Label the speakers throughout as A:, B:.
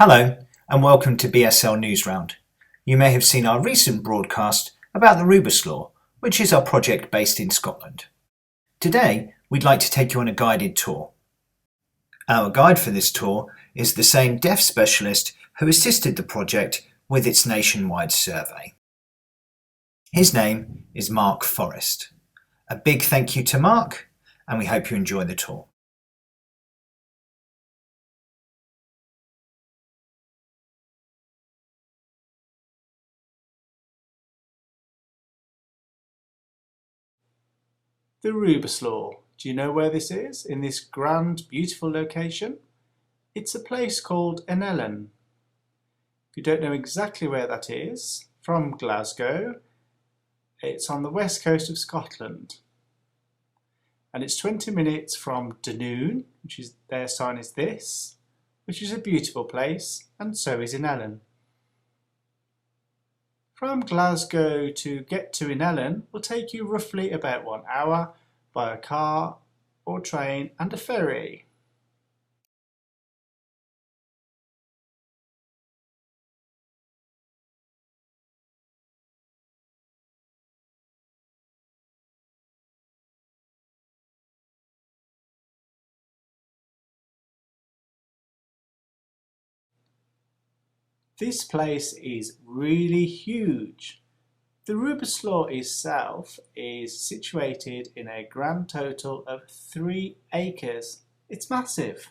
A: Hello and welcome to BSL Newsround. You may have seen our recent broadcast about the Ruberslaw, which is our project based in Scotland. Today, we'd like to take you on a guided tour. Our guide for this tour is the same deaf specialist who assisted the project with its nationwide survey. His name is Mark Forrest. A big thank you to Mark, and we hope you enjoy the tour.
B: The Ruberslaw. Do you know where this is, in this grand, beautiful location? It's a place called Ellen. If you don't know exactly where that is, from Glasgow, it's on the west coast of Scotland. And it's 20 minutes from Dunoon, which is their sign is this, which is a beautiful place, and so is Ellen. From Glasgow to get to Ellen will take you roughly about 1 hour by a car or train and a ferry. This place is really huge. The Ruberslaw itself is situated in a grand total of 3 acres. It's massive.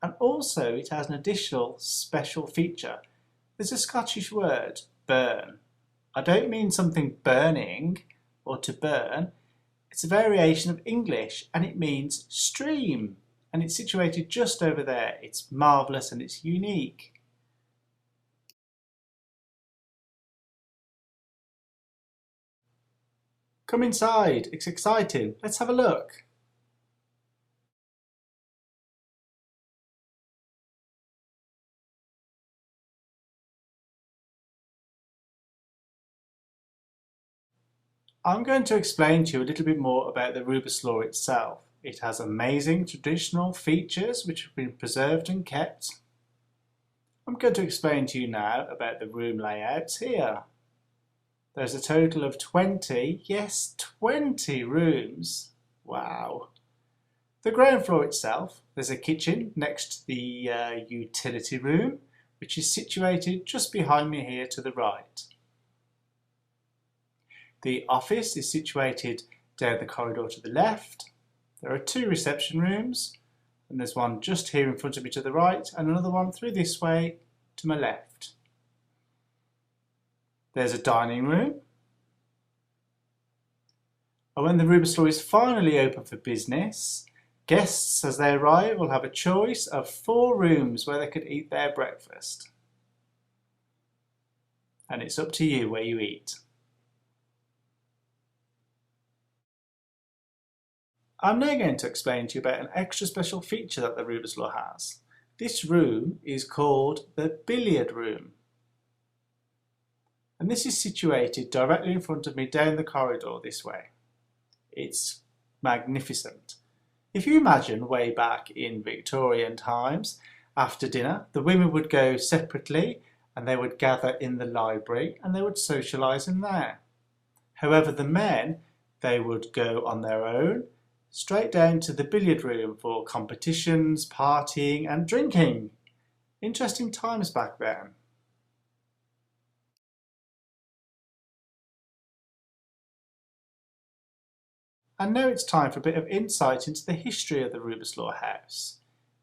B: And also it has an additional special feature. There's a Scottish word, burn. I don't mean something burning or to burn. It's a variation of English and it means stream. And it's situated just over there. It's marvellous and it's unique. Come inside, it's exciting. Let's have a look. I'm going to explain to you a little bit more about the Ruberslaw itself. It has amazing traditional features which have been preserved and kept. I'm going to explain to you now about the room layouts here. There's a total of 20, yes 20 rooms. Wow. The ground floor itself, there's a kitchen next to the utility room, which is situated just behind me here to the right. The office is situated down the corridor to the left. There are 2 reception rooms, and there's one just here in front of me to the right, and another one through this way to my left. There's a dining room. And when the Ruberslaw is finally open for business, guests as they arrive will have a choice of 4 rooms where they could eat their breakfast. And it's up to you where you eat. I'm now going to explain to you about an extra special feature that the Ruberslaw has. This room is called the billiard room. And this is situated directly in front of me down the corridor this way. It's magnificent. If you imagine way back in Victorian times, after dinner, the women would go separately and they would gather in the library and they would socialise in there. However, the men, they would go on their own, straight down to the billiard room for competitions, partying and drinking. Interesting times back then. And now it's time for a bit of insight into the history of the Ruberslaw house.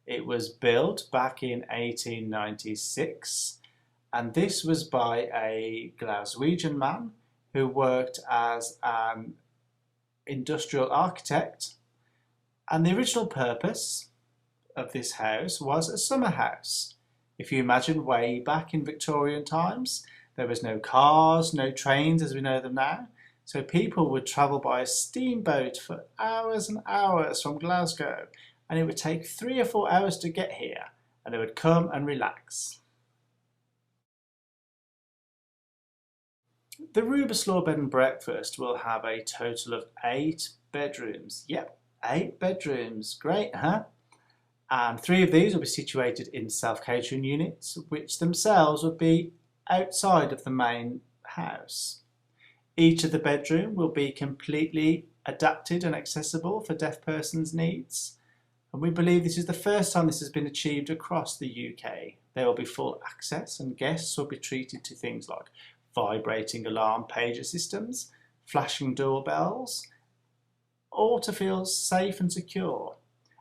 B: It was built back in 1896 and this was by a Glaswegian man who worked as an industrial architect, and the original purpose of this house was a summer house. If you imagine way back in Victorian times, there was no cars, no trains as we know them now. So people would travel by a steamboat for hours and hours from Glasgow, and it would take 3 or 4 hours to get here, and they would come and relax. The Ruberslaw bed and breakfast will have a total of 8 bedrooms. Yep, 8 bedrooms. Great, huh? And 3 of these will be situated in self-catering units, which themselves will be outside of the main house. Each of the bedroom will be completely adapted and accessible for deaf persons' needs. And we believe this is the first time this has been achieved across the UK. There will be full access and guests will be treated to things like vibrating alarm pager systems, flashing doorbells, all to feel safe and secure.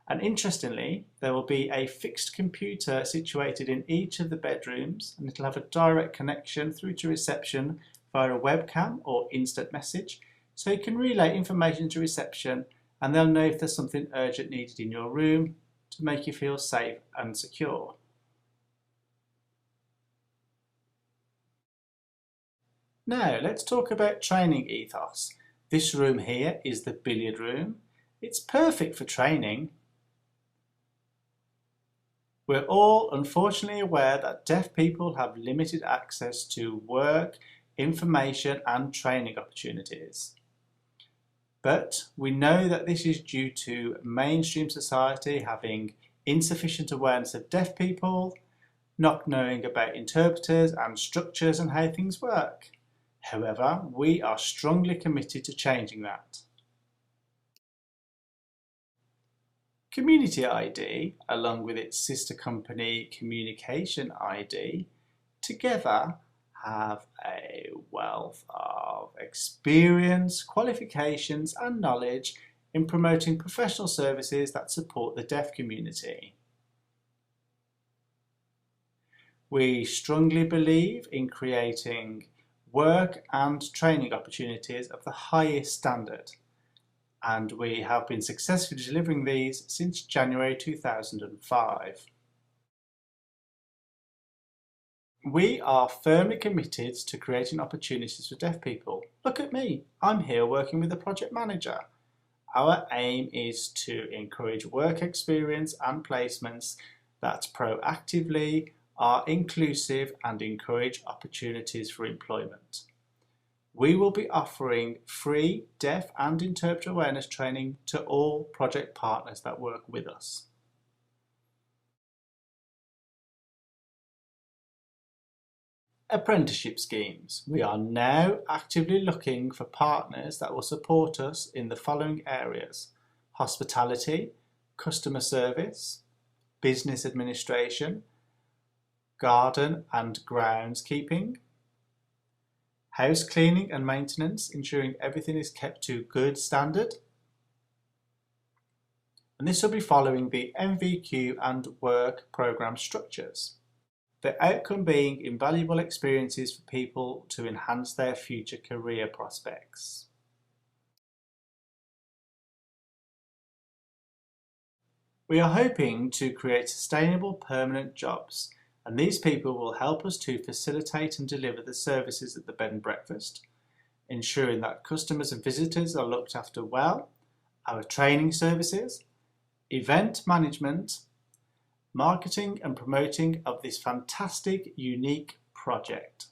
B: And interestingly, there will be a fixed computer situated in each of the bedrooms, and it'll have a direct connection through to reception via a webcam or instant message, so you can relay information to reception and they'll know if there's something urgent needed in your room to make you feel safe and secure. Now let's talk about training ethos. This room here is the billiard room. It's perfect for training. We're all unfortunately aware that deaf people have limited access to work, information and training opportunities. But we know that this is due to mainstream society having insufficient awareness of deaf people, not knowing about interpreters and structures and how things work. However, we are strongly committed to changing that. CommunityID, along with its sister company CommunityID, together have a wealth of experience, qualifications and knowledge in promoting professional services that support the deaf community. We strongly believe in creating work and training opportunities of the highest standard, and we have been successfully delivering these since January 2005. We are firmly committed to creating opportunities for deaf people. Look at me, I'm here working with the project manager. Our aim is to encourage work experience and placements that proactively are inclusive and encourage opportunities for employment. We will be offering free deaf and interpreter awareness training to all project partners that work with us. Apprenticeship schemes. We are now actively looking for partners that will support us in the following areas: hospitality, customer service, business administration, garden and groundskeeping, house cleaning and maintenance, ensuring everything is kept to good standard. And this will be following the MVQ and work programme structures. The outcome being invaluable experiences for people to enhance their future career prospects. We are hoping to create sustainable permanent jobs, and these people will help us to facilitate and deliver the services at the bed and breakfast, ensuring that customers and visitors are looked after well, our training services, event management, marketing and promoting of this fantastic, unique project.